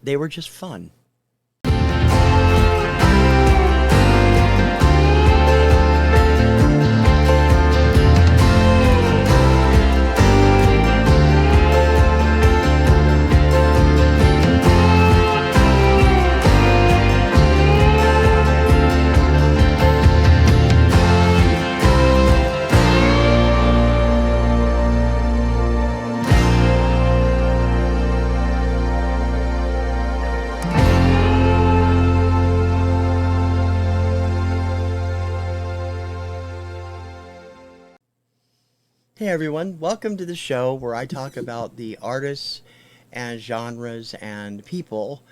They were just fun. Hey everyone, welcome to the show where I talk about the artists and genres and people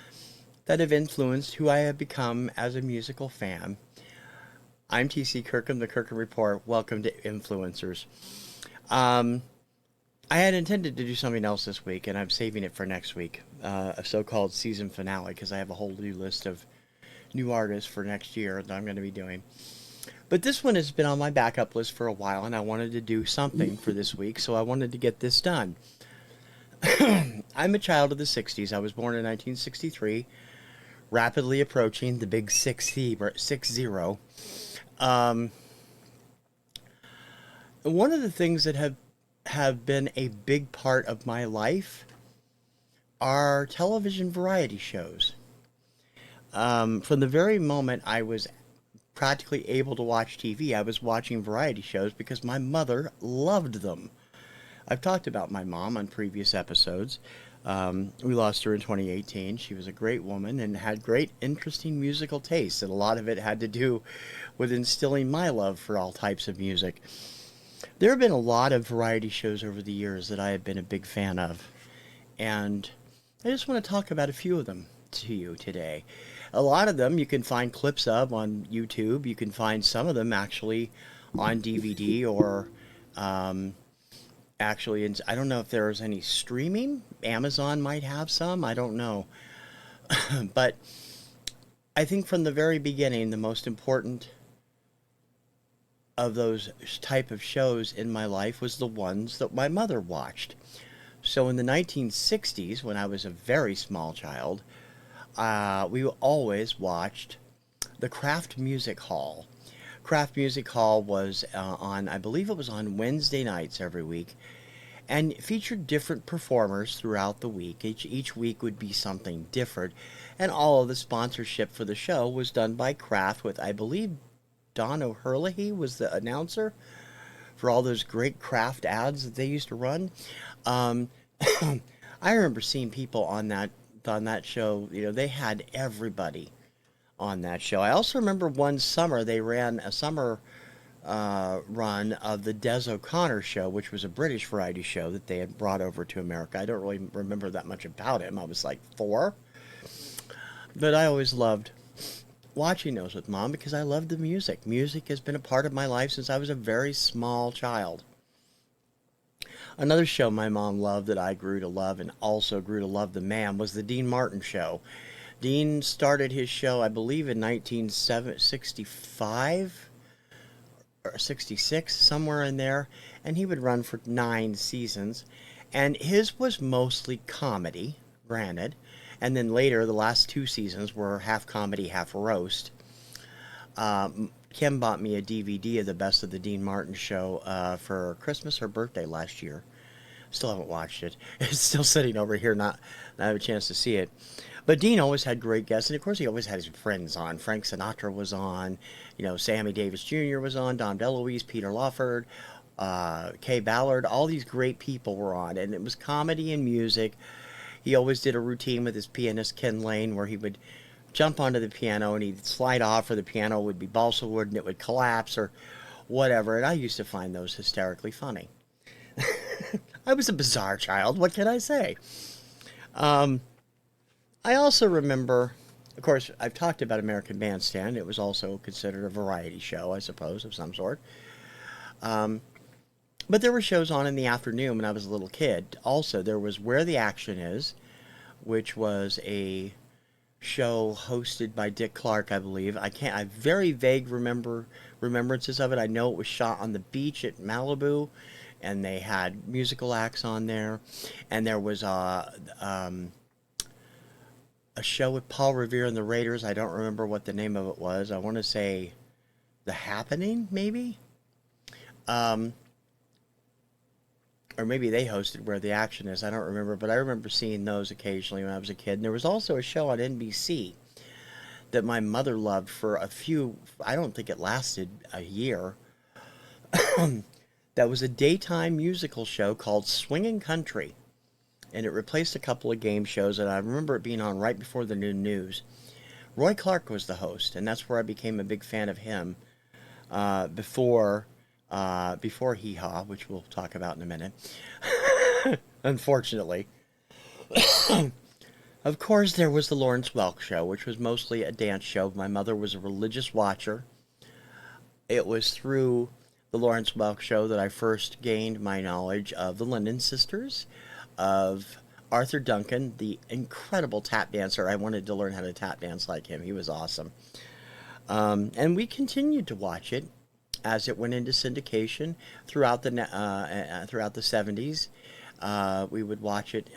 that have influenced who I have become as a musical fan. I'm TC Kirkham, the Kirkham Report. Welcome to Influencers. I had intended to do something else this week, and I'm saving it for next week, a so-called season finale, because I have a whole new list of new artists for next year that I'm going to be doing. But this one has been on my backup list for a while, and I wanted to do something for this week, so I wanted to get this done. I'm a child of the 60s. I was born in 1963, rapidly approaching the big 60. One of the things that have been a big part of my life are television variety shows. From the very moment I was practically able to watch TV, I was watching variety shows because my mother loved them. I've talked about my mom on previous episodes. We lost her in 2018. She was a great woman and had great, interesting musical tastes, and a lot of it had to do with instilling my love for all types of music. There have been a lot of variety shows over the years that I have been a big fan of, and I just want to talk about a few of them to you today. A lot of them you can find clips of on YouTube. You can find some of them actually on DVD or actually, I don't know if there's any streaming. Amazon might have some. I don't know. But I think from the very beginning, the most important of those type of shows in my life was the ones that my mother watched. So in the 1960s, when I was a very small child, we always watched the Kraft Music Hall. Kraft Music Hall was I believe it was on Wednesday nights every week, and featured different performers throughout the week. Each week would be something different, and all of the sponsorship for the show was done by Kraft, with, I believe, Don O'Herlihy was the announcer for all those great Kraft ads that they used to run. I remember seeing people on that show. You know, they had everybody on that show. I also remember one summer they ran a summer run of the Des O'Connor show, which was a British variety show that they had brought over to America. I don't really remember that much about him. I was like 4. But I always loved watching those with Mom because I loved the music. Music has been a part of my life since I was a very small child. Another show my mom loved that I grew to love, and also grew to love the man, was the Dean Martin Show. Dean started his show, I believe, in 1965 or 66, somewhere in there, and he would run for 9 seasons. And his was mostly comedy, granted, and then later the last 2 seasons were half comedy, half roast. Kim bought me a DVD of the best of the Dean Martin Show for Christmas or birthday last year. Still haven't watched it. It's still sitting over here, not have a chance to see it. But Dean always had great guests, and of course he always had his friends on. Frank Sinatra was on, Sammy Davis Jr. was on, Dom DeLuise, Peter Lawford, Kay Ballard. All these great people were on, and it was comedy and music. He always did a routine with his pianist Ken Lane where he would jump onto the piano and he'd slide off, or the piano would be balsa wood and it would collapse or whatever. And I used to find those hysterically funny. I was a bizarre child. What can I say? I also remember, of course, I've talked about American Bandstand. It was also considered a variety show, I suppose, of some sort. But there were shows on in the afternoon when I was a little kid. Also, there was Where the Action Is, which was a show hosted by Dick Clark, I believe. I very vague remembrances of it. I know it was shot on the beach at Malibu, and they had musical acts on there, and there was a show with Paul Revere and the Raiders. I don't remember what the name of it was. I want to say The Happening, maybe. Um, or maybe they hosted Where the Action Is. I don't remember, but I remember seeing those occasionally when I was a kid. And there was also a show on NBC that my mother loved for a few, I don't think it lasted a year. That was a daytime musical show called Swingin' Country. And it replaced a couple of game shows, and I remember it being on right before the noon news. Roy Clark was the host, and that's where I became a big fan of him before Hee Haw, which we'll talk about in a minute. Unfortunately. Of course, there was the Lawrence Welk Show, which was mostly a dance show. My mother was a religious watcher. It was through the Lawrence Welk Show that I first gained my knowledge of the Linden Sisters, of Arthur Duncan, the incredible tap dancer. I wanted to learn how to tap dance like him. He was awesome. And we continued to watch it as it went into syndication throughout the 70s. We would watch it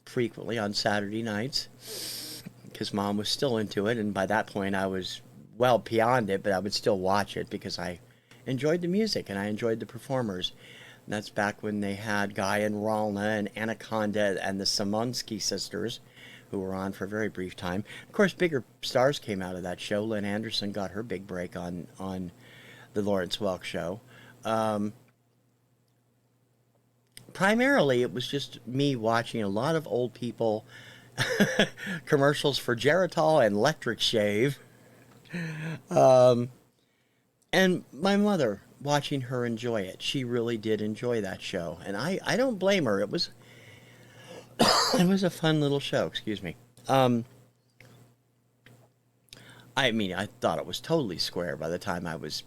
frequently on Saturday nights because Mom was still into it, and by that point I was well beyond it, but I would still watch it because I enjoyed the music and I enjoyed the performers. And that's back when they had Guy and Ralna and Anaconda and the Simonsky sisters, who were on for a very brief time. Of course, bigger stars came out of that show. Lynn Anderson got her big break on the Lawrence Welk Show. Primarily, it was just me watching a lot of old people commercials for Geritol and Electric Shave. And my mother, watching her enjoy it. She really did enjoy that show. And I don't blame her. It was it was a fun little show, excuse me. I mean, I thought it was totally square by the time I was,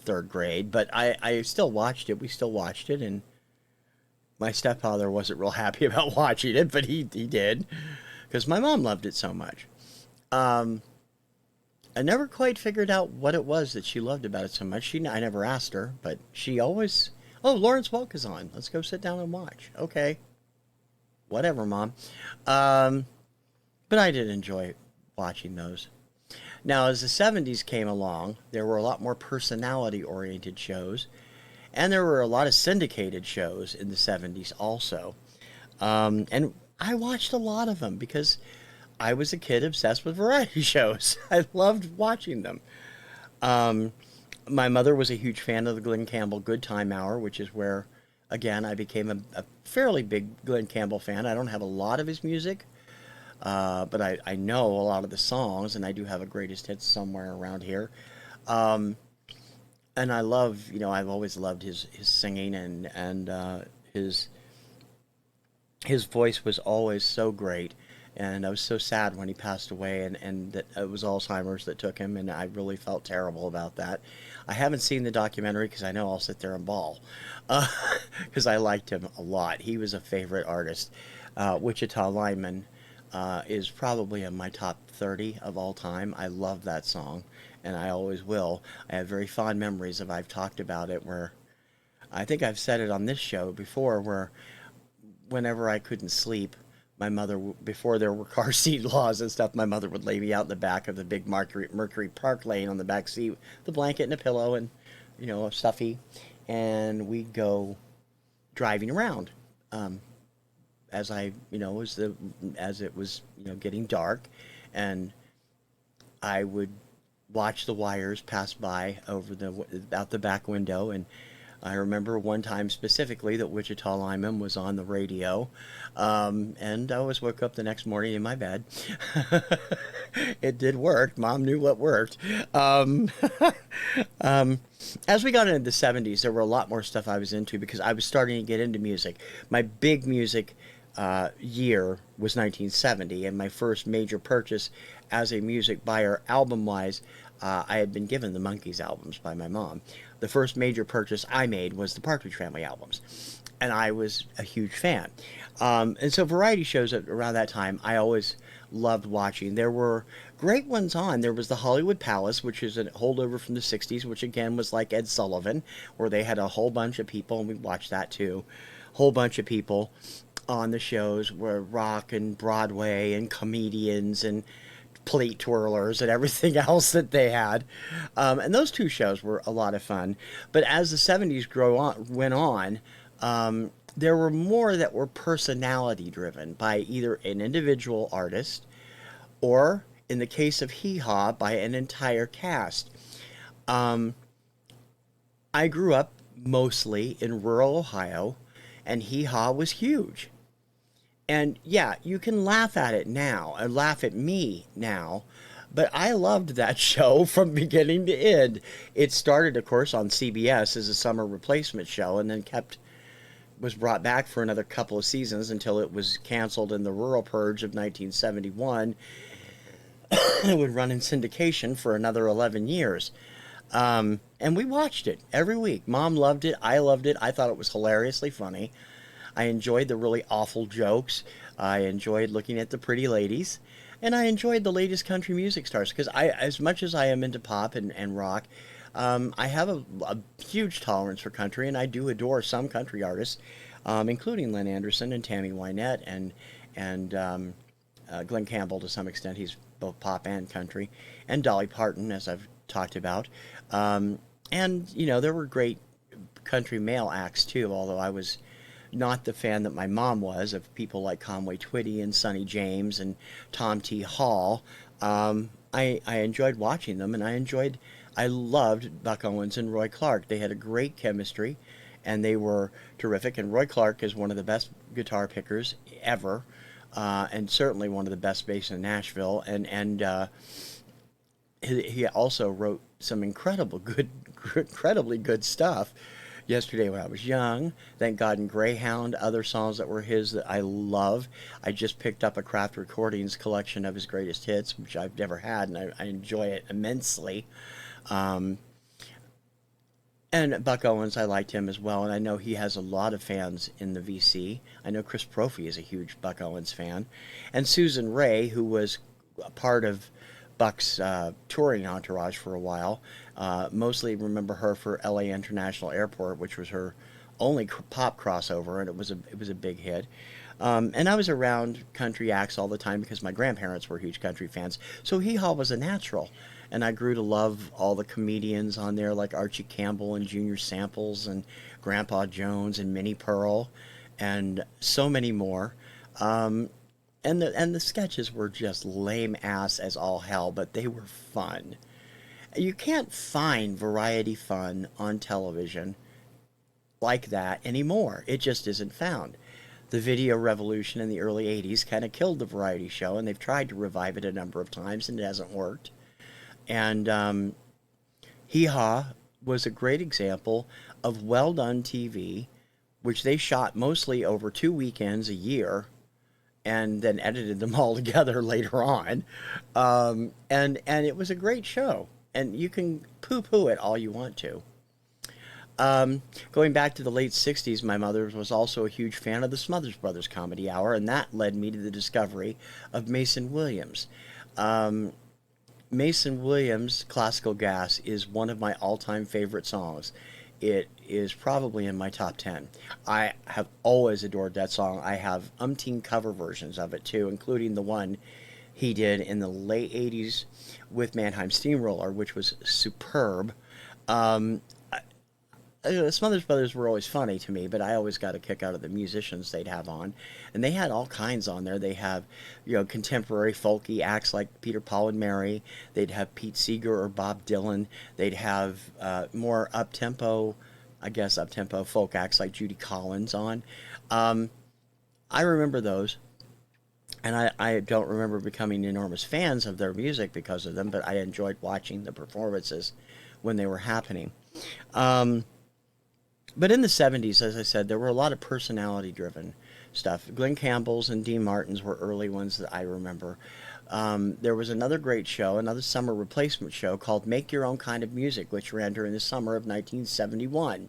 third grade, but I still watched it. We still watched it, and my stepfather wasn't real happy about watching it, but he did, because my mom loved it so much. I never quite figured out what it was that she loved about it so much. I never asked her, but she always, oh, Lawrence Welk is on. Let's go sit down and watch. Okay. Whatever, Mom. But I did enjoy watching those. Now, as the 70s came along, there were a lot more personality-oriented shows, and there were a lot of syndicated shows in the 70s also. And I watched a lot of them because I was a kid obsessed with variety shows. I loved watching them. My mother was a huge fan of the Glen Campbell Good Time Hour, which is where, again, I became a fairly big Glen Campbell fan. I don't have a lot of his music, but I know a lot of the songs, and I do have a greatest hits somewhere around here. And I love, I've always loved his singing, and his voice was always so great. And I was so sad when he passed away, and that it was Alzheimer's that took him, and I really felt terrible about that. I haven't seen the documentary because I know I'll sit there and bawl, because I liked him a lot. He was a favorite artist. Wichita Lineman is probably in my top 30 of all time. I love that song, and I always will. I have very fond memories of, I've talked about it, where I think I've said it on this show before, where whenever I couldn't sleep, my mother, before there were car seat laws and stuff, my mother would lay me out in the back of the big Mercury Park lane on the back seat, the blanket and a pillow and, a stuffy, and we'd go driving around. As it was, getting dark, and I would watch the wires pass by out the back window, and I remember one time specifically that Wichita Lineman was on the radio, and I always woke up the next morning in my bed. It did work. Mom knew what worked. As we got into the 70s, there were a lot more stuff I was into because I was starting to get into music. My big music year was 1970, and my first major purchase as a music buyer, album-wise, I had been given the Monkees albums by my mom. The first major purchase I made was the Partridge Family albums, and I was a huge fan. And so variety shows around that time, I always loved watching. There were great ones on. There was the Hollywood Palace, which is a holdover from the 60s, which again was like Ed Sullivan, where they had a whole bunch of people, and we watched that too. Whole bunch of people on the shows were rock and Broadway and comedians and plate twirlers and everything else that they had. And those two shows were a lot of fun. But as the 70s went on, there were more that were personality driven by either an individual artist or, in the case of Hee Haw, by an entire cast. Um, I grew up mostly in rural Ohio, and Hee Haw was huge. And yeah, you can laugh at it now, or laugh at me now, but I loved that show from beginning to end. It started, of course, on CBS as a summer replacement show, and then was brought back for another couple of seasons until it was canceled in the Rural Purge of 1971. It would run in syndication for another 11 years. And we watched it every week. Mom loved it. I loved it. I thought it was hilariously funny. I enjoyed the really awful jokes. I enjoyed looking at the pretty ladies. And I enjoyed the latest country music stars because as much as I am into pop and rock, I have a huge tolerance for country, and I do adore some country artists, including Lynn Anderson and Tammy Wynette and Glenn Campbell to some extent. He's both pop and country, and Dolly Parton, as I've talked about. And, there were great country male acts too, although I was not the fan that my mom was of people like Conway Twitty and Sonny James and Tom T. Hall. I enjoyed watching them, and I loved Buck Owens and Roy Clark. They had a great chemistry, and they were terrific. And Roy Clark is one of the best guitar pickers ever, and certainly one of the best bass in Nashville. And he also wrote some incredibly good stuff. Yesterday When I Was Young, Thank God and Greyhound, other songs that were his that I love. I just picked up a Kraft Recordings collection of his greatest hits, which I've never had, and I enjoy it immensely. Um, and Buck Owens, I liked him as well, and I know he has a lot of fans in the VC. I know Chris Brophy is a huge Buck Owens fan. And Susan Ray, who was a part of Buck's touring entourage for a while. Mostly remember her for LA International Airport, which was her only pop crossover, and it was a big hit. And I was around country acts all the time because my grandparents were huge country fans. So Hee Haw was a natural, and I grew to love all the comedians on there like Archie Campbell and Junior Samples and Grandpa Jones and Minnie Pearl, and so many more. Um, and the sketches were just lame ass as all hell, but they were fun. You can't find variety fun on television like that anymore. It just isn't found. The video revolution in the early 80s kind of killed the variety show, and they've tried to revive it a number of times, and it hasn't worked. And Hee Haw was a great example of well done TV, which they shot mostly over 2 weekends a year and then edited them all together later on. And it was a great show. And you can poo-poo it all you want to. Going back to the late 60s, my mother was also a huge fan of the Smothers Brothers Comedy Hour, and that led me to the discovery of Mason Williams. Mason Williams' Classical Gas is one of my all-time favorite songs. It is probably in my top 10. I have always adored that song. I have umpteen cover versions of it too, including the one he did in the late 80s with Mannheim Steamroller, which was superb. Um, the Smothers Brothers were always funny to me, but I always got a kick out of the musicians they'd have on. And they had all kinds on there. They have, contemporary folky acts like Peter, Paul, and Mary. They'd have Pete Seeger or Bob Dylan. They'd have more up-tempo folk acts like Judy Collins on. I remember those. And I don't remember becoming enormous fans of their music because of them, but I enjoyed watching the performances when they were happening. But in the 70s, as I said, there were a lot of personality-driven stuff. Glenn Campbell's and Dean Martin's were early ones that I remember. There was another great show, another summer replacement show called Make Your Own Kind of Music, which ran during the summer of 1971.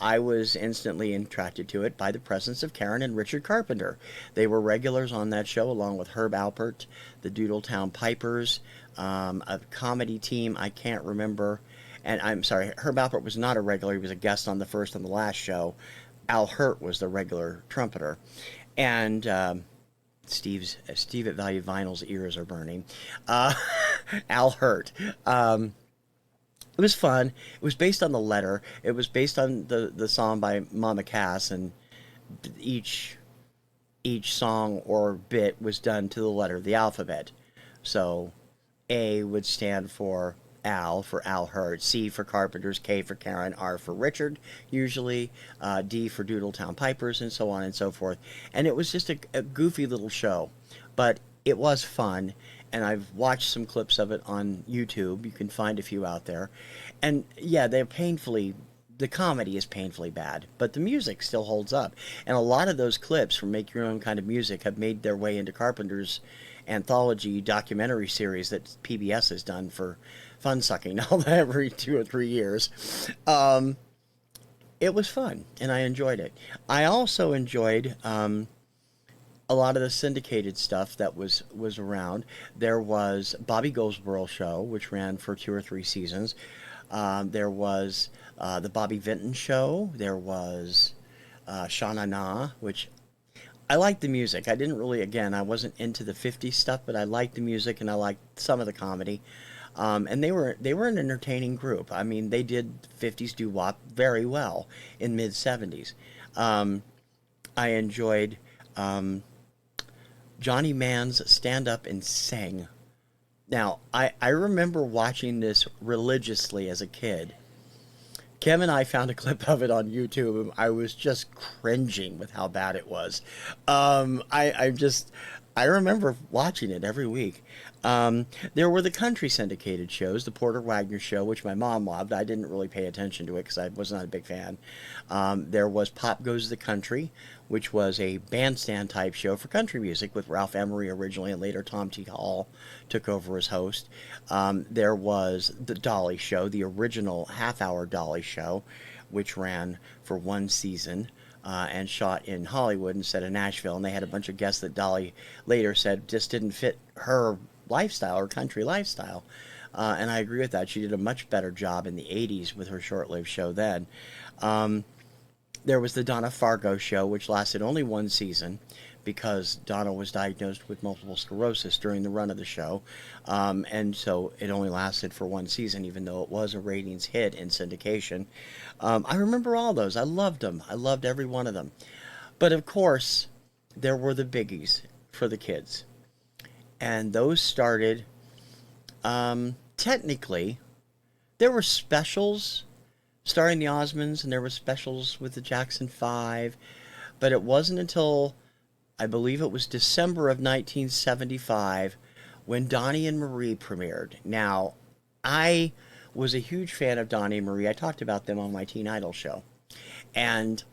I was instantly attracted to it by the presence of Karen and Richard Carpenter. They were regulars on that show, along with Herb Alpert, the Doodletown Pipers, a comedy team I can't remember. And I'm sorry, Herb Alpert was not a regular. He was a guest on the first and the last show. Al Hurt was the regular trumpeter. And Steve at Value Vinyl's ears are burning. Uh, Al Hurt. It was fun. It was based on the letter. It was based on the song by Mama Cass, and each each song or bit was done to the letter of the alphabet. So A would stand for Al Hurt, C for Carpenters, K for Karen, R for Richard, usually, D for Doodletown Pipers, and so on and so forth. And it was just a goofy little show, but it was fun. And I've watched some clips of it on YouTube. You can find a few out there. And yeah, the comedy is painfully bad, but the music still holds up. And a lot of those clips from Make Your Own Kind of Music have made their way into Carpenter's anthology documentary series that PBS has done for fun sucking all every 2 or 3 years. It was fun, and I enjoyed it. I also enjoyed a lot of the syndicated stuff that was around. There was Bobby Goldsboro Show, which ran for 2 or 3 seasons. There was the Bobby Vinton Show. There was Sha Na Na, which I liked the music. I didn't really, again, I wasn't into the 50s stuff, but I liked the music and I liked some of the comedy. And they were an entertaining group. I mean, they did 50s doo-wop very well in mid-70s. I enjoyed Johnny Mann's stand up and sing. Now, I remember watching this religiously as a kid. Kim and I found a clip of it on YouTube, and I was just cringing with how bad it was. I remember watching it every week. There were the country syndicated shows, the Porter Wagner Show, which my mom loved. I didn't really pay attention to it because I was not a big fan. There was Pop Goes the Country, which was a bandstand type show for country music with Ralph Emery originally, and later Tom T. Hall took over as host. There was the Dolly Show, the original half-hour Dolly Show, which ran for 1 season. And shot in Hollywood instead of Nashville. And they had a bunch of guests that Dolly later said just didn't fit her lifestyle, her country lifestyle. And I agree with that. She did a much better job in the 80s with her short-lived show then. There was the Donna Fargo Show, which lasted only 1 season because Donna was diagnosed with multiple sclerosis during the run of the show. And so it only lasted for 1 season, even though it was a ratings hit in syndication. I remember all those. I loved them. I loved every one of them. But of course, there were the biggies for the kids. And those started, technically, there were specials starring the Osmonds, and there were specials with the Jackson 5. But it wasn't until, I believe it was December of 1975, when Donnie and Marie premiered. Now, I was a huge fan of Donnie and Marie. I talked about them on my Teen Idol show. And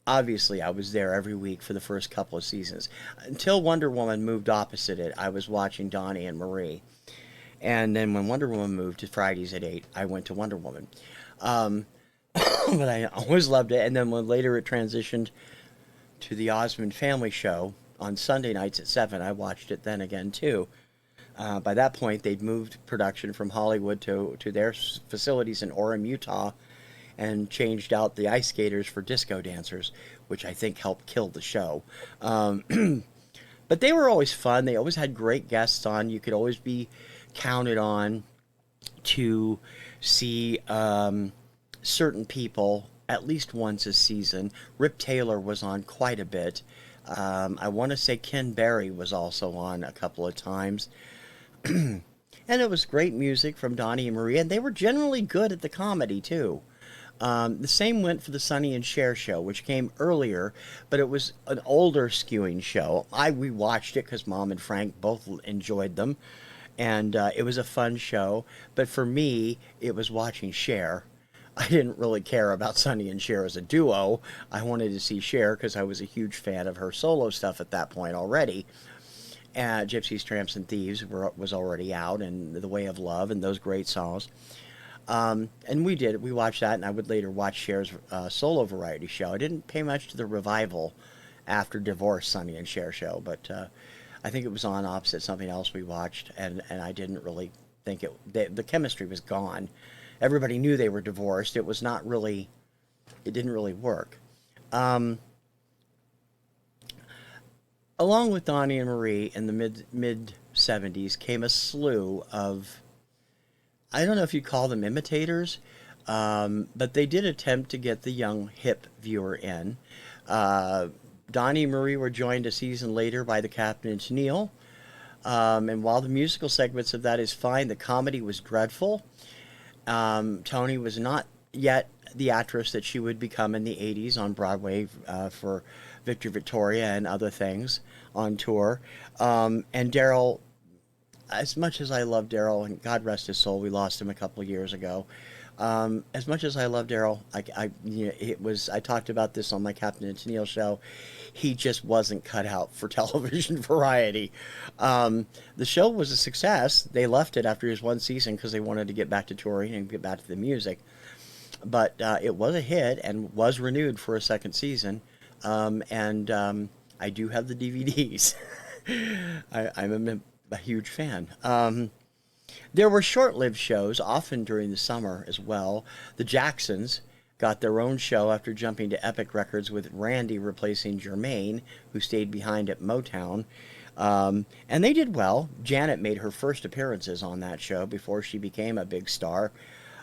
obviously, I was there every week for the first couple of seasons. Until Wonder Woman moved opposite it, I was watching Donnie and Marie. And then when Wonder Woman moved to Fridays at 8, I went to Wonder Woman. But I always loved it. And then when later it transitioned to the Osmond Family Show on Sunday nights at 7, I watched it then again too. By that point, they'd moved production from Hollywood to their facilities in Orem, Utah, and changed out the ice skaters for disco dancers, which I think helped kill the show. But they were always fun. They always had great guests on. You could always be counted on to see certain people at least once a season. Rip Taylor was on quite a bit. I want to say Ken Berry was also on a couple of times. And it was great music from Donnie and Marie, and they were generally good at the comedy, too. The same went for the Sonny and Cher show, which came earlier, but it was an older skewing show. We watched it because Mom and Frank both enjoyed them, and it was a fun show. But for me, it was watching Cher. I didn't really care about Sonny and Cher as a duo. I wanted to see Cher because I was a huge fan of her solo stuff at that point already. Gypsies, Tramps, and Thieves was already out, and The Way of Love, and those great songs. And we watched that, and I would later watch Cher's solo variety show. I didn't pay much to the revival after Divorce, Sonny and Cher show, but I think it was on opposite something else we watched, and I didn't really think the chemistry was gone. Everybody knew they were divorced. It was not really, it didn't really work. Um, Along with Donnie and Marie in the mid 70s came a slew of, I don't know if you call them imitators, but they did attempt to get the young hip viewer in. Uh, Donnie and Marie were joined a season later by the Captain and Tennille. And while the musical segments of that is fine, the comedy was dreadful. Tony was not yet the actress that she would become in the 80s on Broadway for Victor Victoria and other things on tour. And Daryl, as much as I love Daryl, and God rest his soul, we lost him a couple of years ago. As much as I love Daryl, I talked about this on my Captain and Tennille show. He just wasn't cut out for television variety. The show was a success. They left it after his one season because they wanted to get back to touring and get back to the music. But it was a hit and was renewed for a second season. And I do have the DVDs. I'm a huge fan. There were short-lived shows, often during the summer as well. The Jacksons got their own show after jumping to Epic Records with Randy replacing Jermaine, who stayed behind at Motown. And they did well. Janet made her first appearances on that show before she became a big star.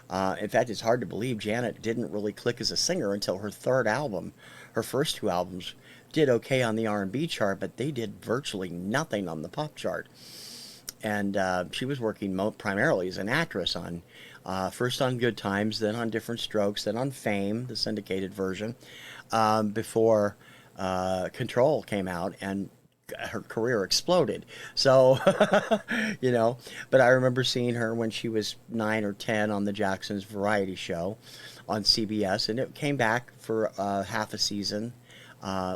In fact, it's hard to believe Janet didn't really click as a singer until her third album. Her first two albums did okay on the R&B chart, but they did virtually nothing on the pop chart. And she was working primarily as an actress on first on Good Times, then on Different Strokes, then on Fame, the syndicated version, before Control came out and her career exploded. So, but I remember seeing her when she was 9 or 10 on the Jacksons variety show on CBS, and it came back for half a season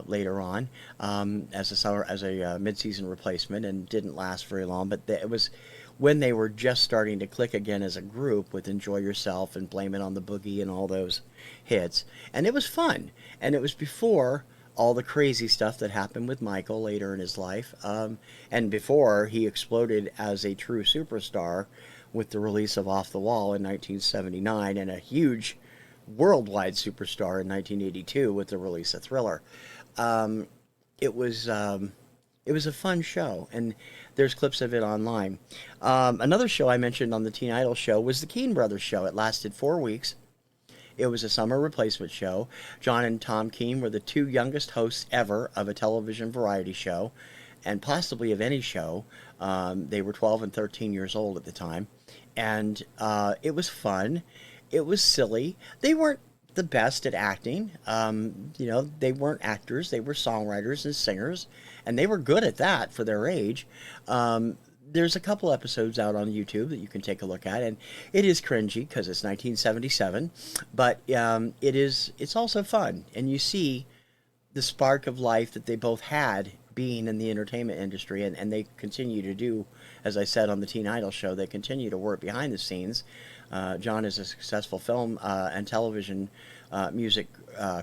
later on as a mid-season replacement, and didn't last very long. But it was when they were just starting to click again as a group with Enjoy Yourself and Blame It on the Boogie and all those hits, and it was fun. And it was before all the crazy stuff that happened with Michael later in his life, and before he exploded as a true superstar with the release of Off the Wall in 1979, and a huge worldwide superstar in 1982 with the release of Thriller. Um, it was it was a fun show, and there's clips of it online. Another show I mentioned on the Teen Idol show was the Keane Brothers show. It lasted 4 weeks. It was a summer replacement show. John and Tom Keane were the two youngest hosts ever of a television variety show, and possibly of any show. They were 12 and 13 years old at the time, and it was fun. It was silly. They weren't the best at acting. They weren't actors. They were songwriters and singers, and they were good at that for their age. There's a couple episodes out on YouTube that you can take a look at, and it is cringy because it's 1977, but it's also fun, and you see the spark of life that they both had being in the entertainment industry, and they continue to do, as I said on the Teen Idol show, they continue to work behind the scenes. John is a successful film and television music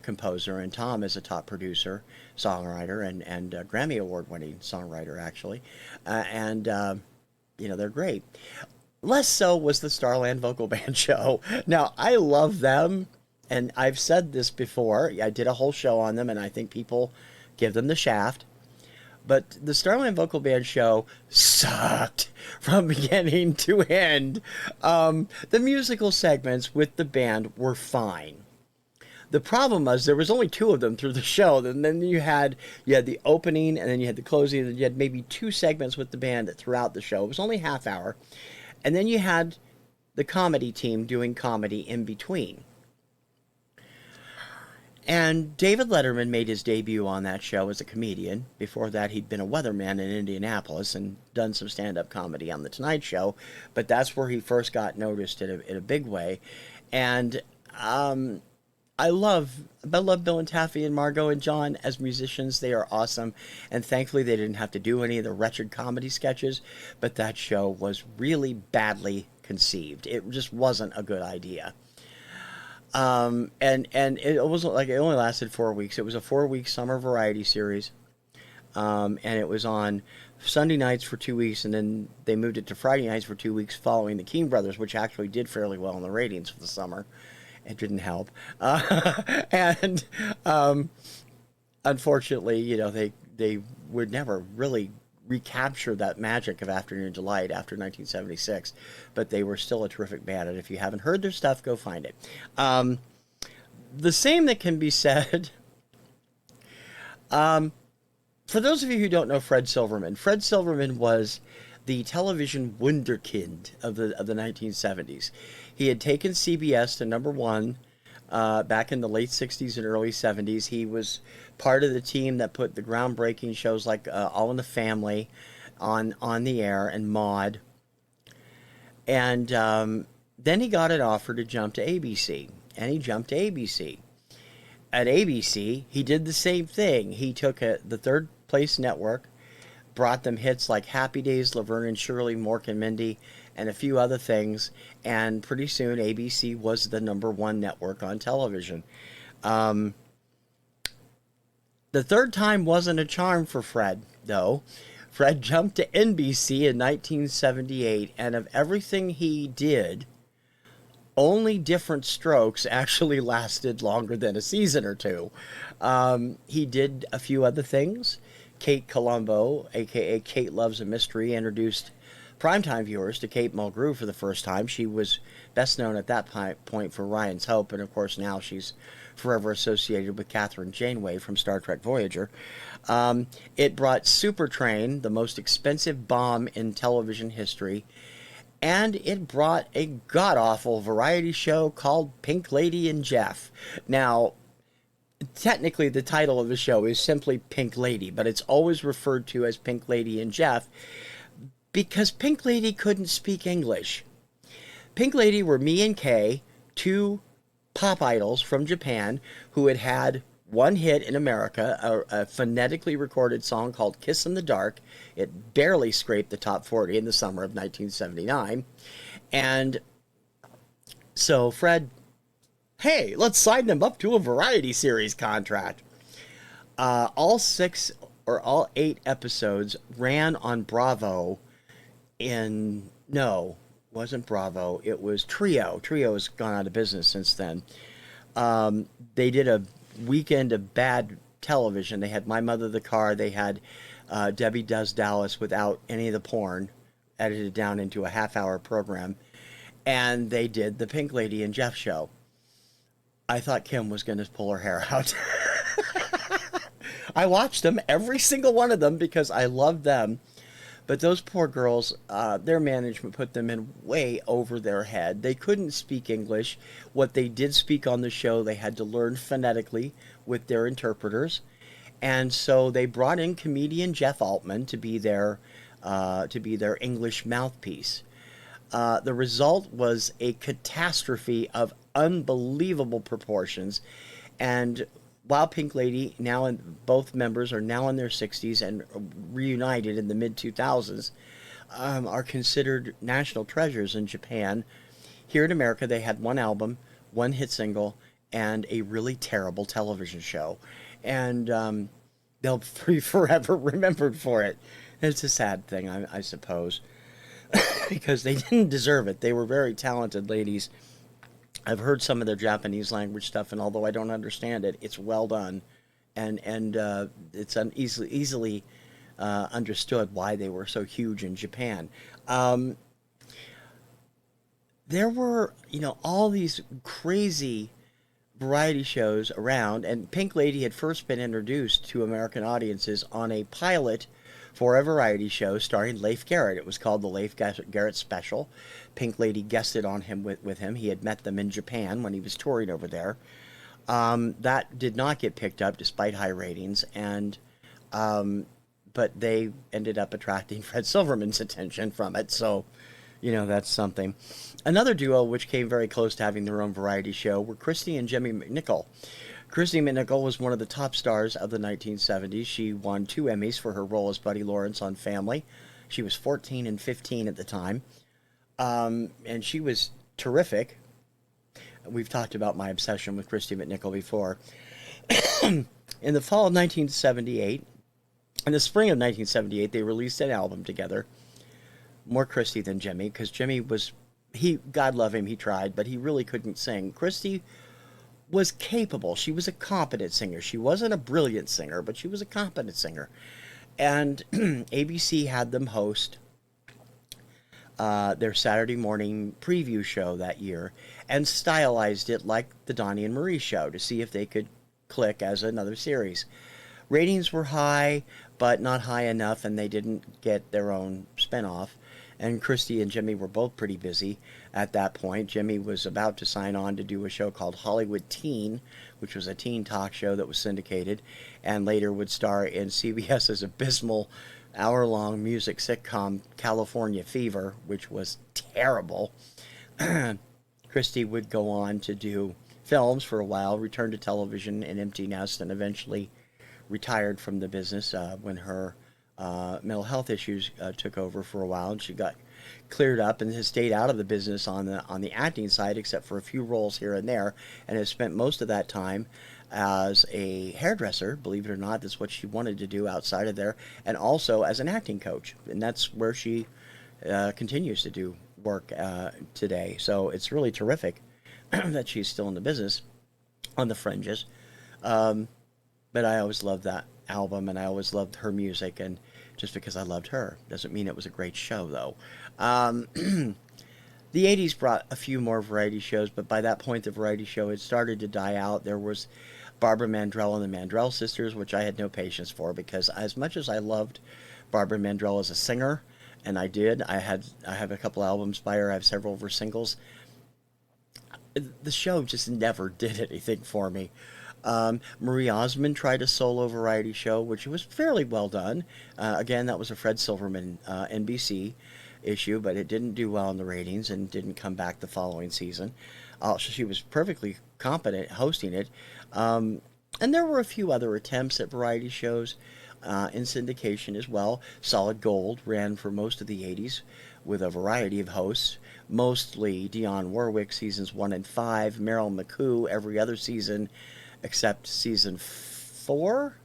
composer, and Tom is a top producer, songwriter, and Grammy Award-winning songwriter, actually. They're great. Less so was the Starland Vocal Band show. Now, I love them, and I've said this before. I did a whole show on them, and I think people give them the shaft. But the Starland Vocal Band show sucked from beginning to end. The musical segments with the band were fine. The problem was there was only two of them through the show. And then you had the opening, and then you had the closing, and you had maybe two segments with the band throughout the show. It was only half hour. And then you had the comedy team doing comedy in between. And David Letterman made his debut on that show as a comedian. Before that, he'd been a weatherman in Indianapolis and done some stand-up comedy on The Tonight Show. But that's where he first got noticed in a big way. And I love Bill and Taffy and Margot and John as musicians. They are awesome. And thankfully, they didn't have to do any of the wretched comedy sketches. But that show was really badly conceived. It just wasn't a good idea. And it wasn't like it only lasted 4 weeks. It was a 4 week summer variety series. And it was on Sunday nights for 2 weeks, and then they moved it to Friday nights for 2 weeks following the King Brothers, which actually did fairly well in the ratings for the summer. It didn't help. And unfortunately, they would never really recapture that magic of Afternoon Delight after 1976, but they were still a terrific band, and if you haven't heard their stuff, go find it. The same that can be said for those of you who don't know Fred Silverman was the television wunderkind of the 1970s. He had taken CBS to #1 back in the late 60s and early 70s. He was part of the team that put the groundbreaking shows like All in the Family on the air, and Maude. And then he got an offer to jump to ABC, and he jumped to ABC. At ABC, he did the same thing. He took the third place network, brought them hits like Happy Days, Laverne and Shirley, Mork and Mindy, and a few other things, and pretty soon ABC was the #1 network on television. The third time wasn't a charm for Fred, though. Fred jumped to NBC in 1978, and of everything he did, only Different Strokes actually lasted longer than a season or two. He did a few other things. Kate Colombo, a.k.a. Kate Loves a Mystery, introduced primetime viewers to Kate Mulgrew for the first time. She was best known at that point for Ryan's Hope, and of course now she's forever associated with Catherine Janeway from Star Trek Voyager. It brought Supertrain, the most expensive bomb in television history, and it brought a god-awful variety show called Pink Lady and Jeff. Now, technically the title of the show is simply Pink Lady, but it's always referred to as Pink Lady and Jeff because Pink Lady couldn't speak English. Pink Lady were me and Kay, two pop idols from Japan who had one hit in America, a phonetically recorded song called Kiss in the Dark. It barely scraped the top 40 in the summer of 1979. And so Fred, hey, let's sign them up to a variety series contract. All 6 or all 8 episodes ran on Bravo wasn't Bravo. It was Trio. Trio has gone out of business since then. They did a weekend of bad television. They had My Mother the Car. They had Debbie Does Dallas without any of the porn, edited down into a half-hour program. And they did the Pink Lady and Jeff show. I thought Kim was going to pull her hair out. I watched them, every single one of them, because I loved them. But those poor girls, their management put them in way over their head. They couldn't speak English. What they did speak on the show, they had to learn phonetically with their interpreters. And so they brought in comedian Jeff Altman to be their English mouthpiece. The result was a catastrophe of unbelievable proportions. And while Pink Lady, both members are now in their 60s and reunited in the mid-2000s, are considered national treasures in Japan. Here in America, they had one album, one hit single, and a really terrible television show. And they'll be forever remembered for it. It's a sad thing, I suppose, because they didn't deserve it. They were very talented ladies. I've heard some of their Japanese language stuff, and although I don't understand it, it's well done, and it's easily understood why they were so huge in Japan. There were, all these crazy variety shows around, and Pink Lady had first been introduced to American audiences on a pilot for a variety show starring Leif Garrett. It was called the Leif Garrett Special. Pink Lady guested on him with him. He had met them in Japan when he was touring over there. That did not get picked up despite high ratings, and but they ended up attracting Fred Silverman's attention from it. So, that's something. Another duo which came very close to having their own variety show were Christy and Jimmy McNichol. Christy McNichol was one of the top stars of the 1970s. She won 2 Emmys for her role as Buddy Lawrence on Family. She was 14 and 15 at the time. And she was terrific. We've talked about my obsession with Christy McNichol before. In the fall of 1978, in the spring of 1978, they released an album together. More Christy than Jimmy, because Jimmy was, God love him, he tried, but he really couldn't sing. Christy was capable. She was a competent singer. She wasn't a brilliant singer, but she was a competent singer. And ABC had them host their Saturday morning preview show that year and stylized it like the Donnie and Marie show to see if they could click as another series. Ratings were high, but not high enough, and they didn't get their own spinoff. And Christy and Jimmy were both pretty busy at that point. Jimmy was about to sign on to do a show called Hollywood Teen, which was a teen talk show that was syndicated, and later would star in CBS's abysmal hour-long music sitcom California Fever, which was terrible. Christy would go on to do films for a while, return to television in Empty Nest, and eventually retired from the business when her mental health issues took over for a while, and she got cleared up and has stayed out of the business on the acting side, except for a few roles here and there, and has spent most of that time as a hairdresser. Believe it or not, that's what she wanted to do outside of there, and also as an acting coach, and that's where she continues to do work today. So it's really terrific that she's still in the business on the fringes. But I always loved that album, and I always loved her music, and just because I loved her doesn't mean it was a great show, though. The 80s brought a few more variety shows, but by that point the variety show had started to die out. There was Barbara Mandrell and the Mandrell Sisters, which I had no patience for, because as much as I loved Barbara Mandrell as a singer, and I did, I have a couple albums by her, I have several of her singles, the show just never did anything for me. Marie Osmond tried a solo variety show, which was fairly well done. Again, that was a Fred Silverman NBC issue, but it didn't do well in the ratings and didn't come back the following season. She was perfectly competent hosting it. And there were a few other attempts at variety shows in syndication as well. Solid Gold ran for most of the 80s with a variety of hosts, mostly Dionne Warwick seasons 1 and 5, Meryl McHugh every other season except season 4,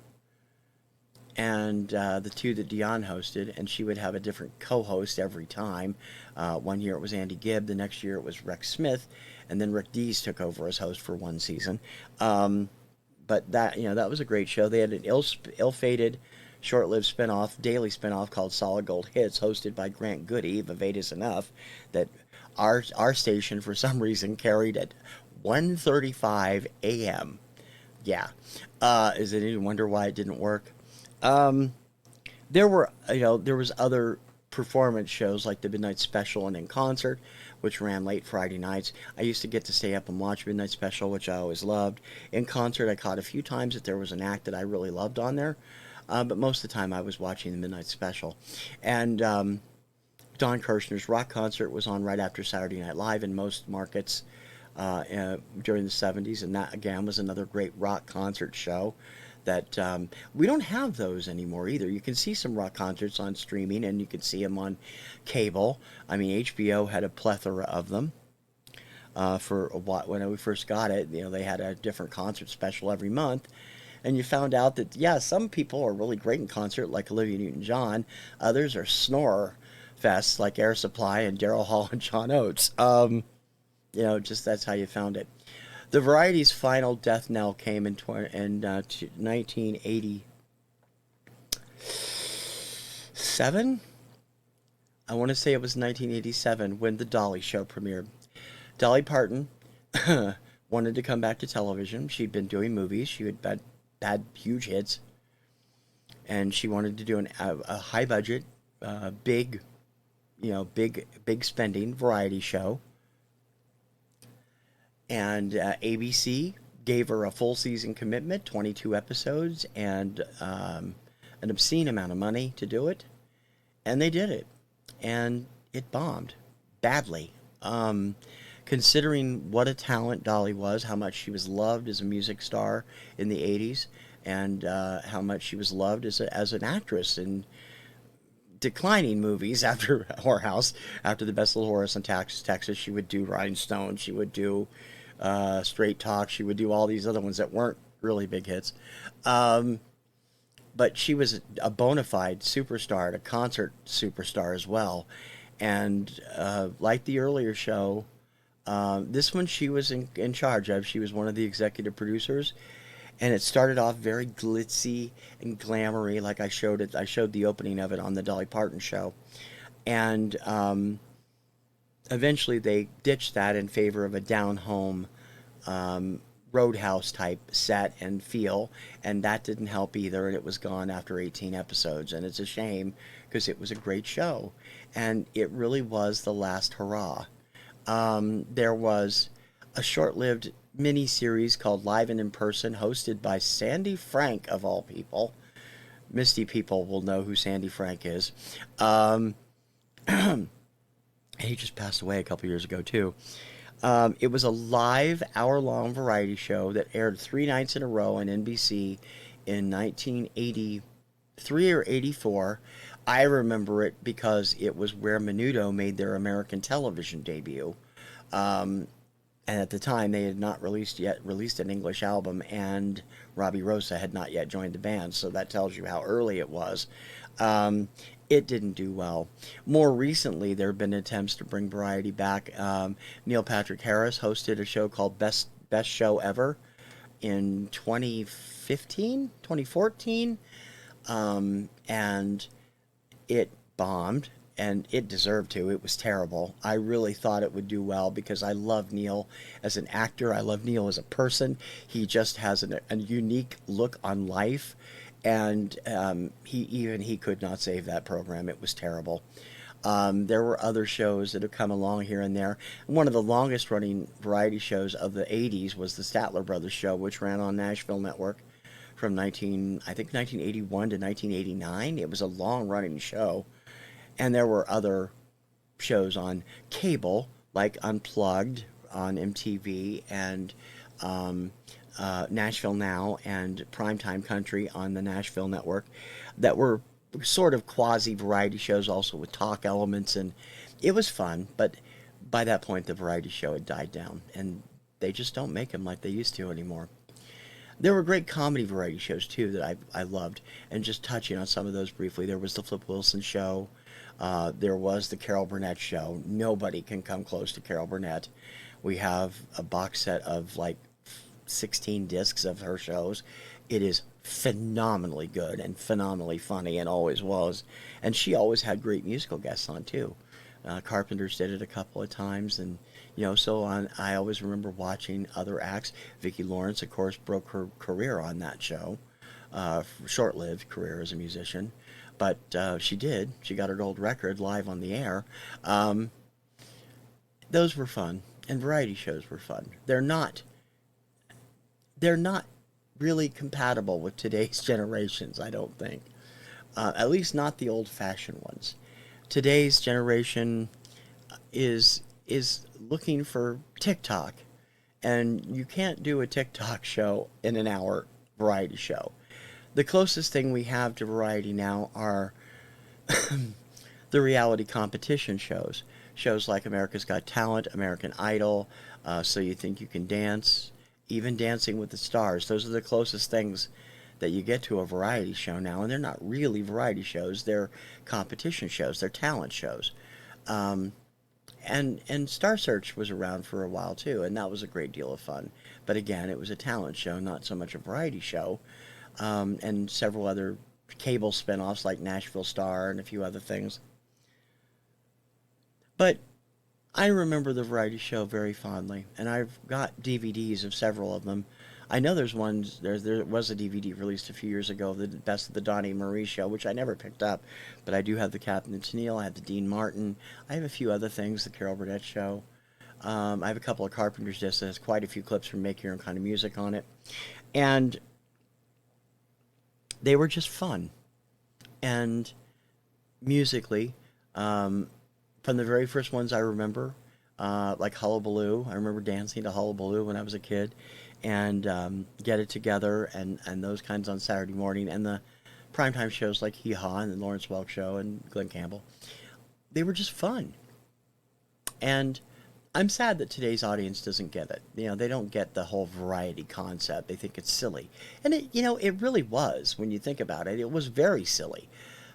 and the two that Dionne hosted, and she would have a different co-host every time. One year it was Andy Gibb, the next year it was Rex Smith, and then Rick Dees took over as host for one season. But that was a great show. They had an ill-fated, short-lived spinoff, daily spinoff called Solid Gold Hits, hosted by Grant Goody, Vivacious enough, that our station for some reason carried at 1:35 a.m. Yeah. Is it any wonder why it didn't work? There was other performance shows like the Midnight Special and In Concert, which ran late Friday nights. I used to get to stay up and watch Midnight Special, which I always loved. In Concert, I caught a few times that there was an act that I really loved on there, but most of the time I was watching the Midnight Special. And Don Kirshner's rock concert was on right after Saturday Night Live in most markets during the 70s, and that again was another great rock concert show that we don't have those anymore either. You can see some rock concerts on streaming, and you can see them on cable. I mean, HBO had a plethora of them for a while. When we first got it, they had a different concert special every month, and you found out that, yeah, some people are really great in concert, like Olivia Newton-John. Others are snore fests, like Air Supply and Daryl Hall and John Oates. Just that's how you found it. The variety's final death knell came in 1987. I want to say it was 1987 when the Dolly Show premiered. Dolly Parton wanted to come back to television. She'd been doing movies. She had huge hits, and she wanted to do a high budget, big spending variety show. And ABC gave her a full season commitment, 22 episodes, and an obscene amount of money to do it. And they did it. And it bombed badly. Considering what a talent Dolly was, how much she was loved as a music star in the 80s, and how much she was loved as an actress, and declining movies after Whorehouse, after The Best Little Horse in Texas. She would do Rhinestone. She would do Straight Talk. She would do all these other ones that weren't really big hits. Um, but she was a bona fide superstar, a concert superstar as well. And like the earlier show, this one she was in charge of. She was one of the executive producers, and it started off very glitzy and glamoury, like I showed it. I showed the opening of it on the Dolly Parton show, and eventually they ditched that in favor of a down home Roadhouse type set and feel, and that didn't help either, and it was gone after 18 episodes, and it's a shame because it was a great show, and it really was the last hurrah. There was a short-lived mini-series called Live and in Person, hosted by Sandy Frank, of all people. Misty people will know who Sandy Frank is. Um, he just passed away a couple years ago, too. It was a live hour-long variety show that aired 3 nights in a row on NBC in 1983 or 84. I remember it because it was where Menudo made their American television debut. Um, and at the time, they had not released an English album, and Robbie Rosa had not yet joined the band, so that tells you how early it was. Um, it didn't do well. More recently, there have been attempts to bring variety back. Neil Patrick Harris hosted a show called Best Show Ever in 2015, 2014, and it bombed, and it deserved to. It was terrible. I really thought it would do well because I love Neil as an actor. I love Neil as a person. He just has a unique look on life, and he could not save that program. It was terrible. There were other shows that have come along here and there. One of the longest running variety shows of the 80s was the Statler Brothers show, which ran on Nashville Network from 1981 to 1989. It was a long running show. And there were other shows on cable, like Unplugged on MTV, and um, Nashville Now and Primetime Country on the Nashville Network, that were sort of quasi variety shows, also with talk elements, and it was fun. But by that point, the variety show had died down, and they just don't make them like they used to anymore. There were great comedy variety shows too that I loved, and just touching on some of those briefly, there was the Flip Wilson show. There was the Carol Burnett show. Nobody can come close to Carol Burnett. We have a box set of like 16 discs of her shows. It is phenomenally good and phenomenally funny, and always was. And she always had great musical guests on too. Carpenters did it a couple of times, and so on. I always remember watching other acts. Vicki Lawrence, of course, broke her career on that show, short-lived career as a musician, but she did. She got her gold record live on the air. Um, those were fun, and variety shows were fun. They're not really compatible with today's generations, I don't think. At least not the old-fashioned ones. Today's generation is looking for TikTok, and you can't do a TikTok show in an hour variety show. The closest thing we have to variety now are the reality competition shows. Shows like America's Got Talent, American Idol, So You Think You Can Dance, even Dancing with the Stars. Those are the closest things that you get to a variety show now, and they're not really variety shows. They're competition shows. They're talent shows. Um, and Star Search was around for a while too, and that was a great deal of fun. But again, it was a talent show, not so much a variety show. And several other cable spinoffs like Nashville Star and a few other things. But I remember the variety show very fondly, and I've got DVDs of several of them. I know there's ones. There was a DVD released a few years ago of the Best of the Donnie Marie show, which I never picked up, but I do have the Captain and Tennille. I have the Dean Martin. I have a few other things. The Carol Burnett show. I have a couple of Carpenter's discs that has quite a few clips from Make Your Own Kind of Music on it, and they were just fun. And musically, um, from the very first ones I remember, like Hullabaloo. I remember dancing to Hullabaloo when I was a kid, and Get It Together, and those kinds on Saturday morning, and the primetime shows like Hee Haw and the Lawrence Welk Show and Glenn Campbell. They were just fun. And I'm sad that today's audience doesn't get it. They don't get the whole variety concept. They think it's silly. And it really was when you think about it. It was very silly.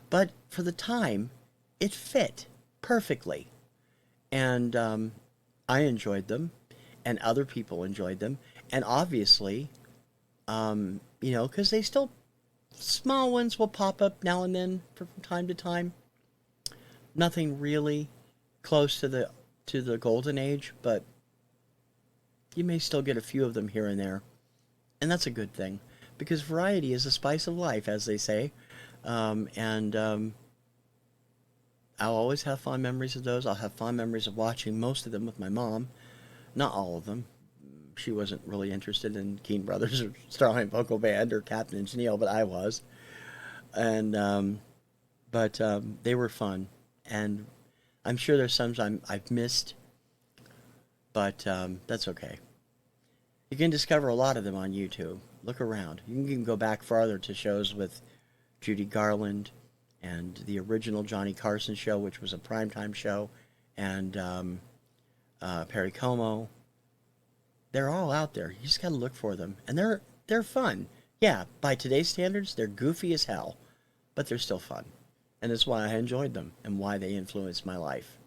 But for the time, it fit perfectly. And I enjoyed them, and other people enjoyed them. And obviously, because they still, small ones will pop up now and then from time to time. Nothing really close to the golden age, but you may still get a few of them here and there. And that's a good thing, because variety is the spice of life, as they say. I'll always have fond memories of those. I'll have fond memories of watching most of them with my mom. Not all of them. She wasn't really interested in Keane Brothers or Starlight Vocal Band or Captain and Janelle, but I was. And but they were fun, and I'm sure there's some I've missed, but that's okay. You can discover a lot of them on YouTube. Look around. You can even go back farther to shows with Judy Garland and the original Johnny Carson show, which was a primetime show, and Perry Como. They're all out there. You just got to look for them, and they're fun. Yeah, by today's standards, they're goofy as hell, but they're still fun, and that's why I enjoyed them and why they influenced my life.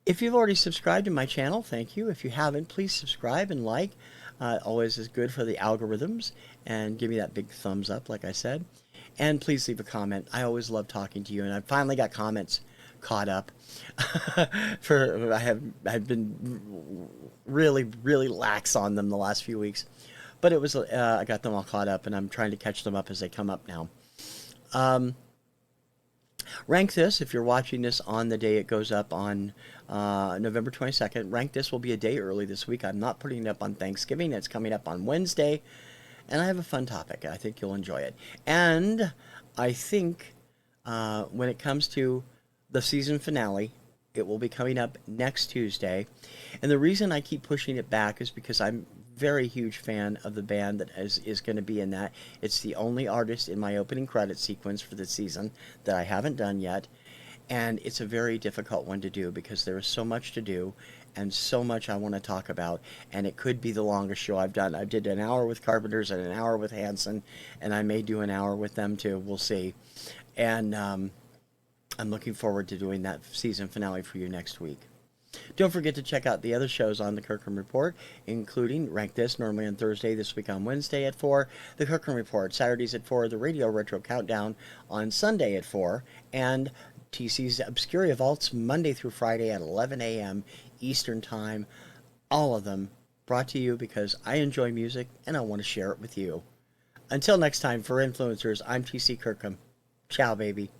If you've already subscribed to my channel, thank you. If you haven't, please subscribe and like. Always is good for the algorithms, and give me that big thumbs up, like I said. And please leave a comment. I always love talking to you, and I finally got comments caught up. I've been really lax on them the last few weeks, but it was I got them all caught up, and I'm trying to catch them up as they come up now. Rank This, if you're watching this on the day it goes up on November 22nd, Rank This will be a day early this week. I'm not putting it up on Thanksgiving. It's coming up on Wednesday, and I have a fun topic. I think you'll enjoy it. And I think when it comes to the season finale, it will be coming up next Tuesday. And the reason I keep pushing it back is because I'm very huge fan of the band that is going to be in that. It's the only artist in my opening credit sequence for the season that I haven't done yet, and it's a very difficult one to do because there is so much to do and so much I want to talk about, and it could be the longest show I've done. I did an hour with Carpenters and an hour with Hanson, and I may do an hour with them too. We'll see. And I'm looking forward to doing that season finale for you next week. Don't forget to check out the other shows on the Kirkham Report, including Rank This, normally on Thursday, this week on Wednesday at 4, the Kirkham Report, Saturdays at 4, the Radio Retro Countdown on Sunday at 4, and TC's Obscuria Vaults, Monday through Friday at 11 a.m. Eastern Time. All of them brought to you because I enjoy music and I want to share it with you. Until next time, for Influencers, I'm TC Kirkham. Ciao, baby.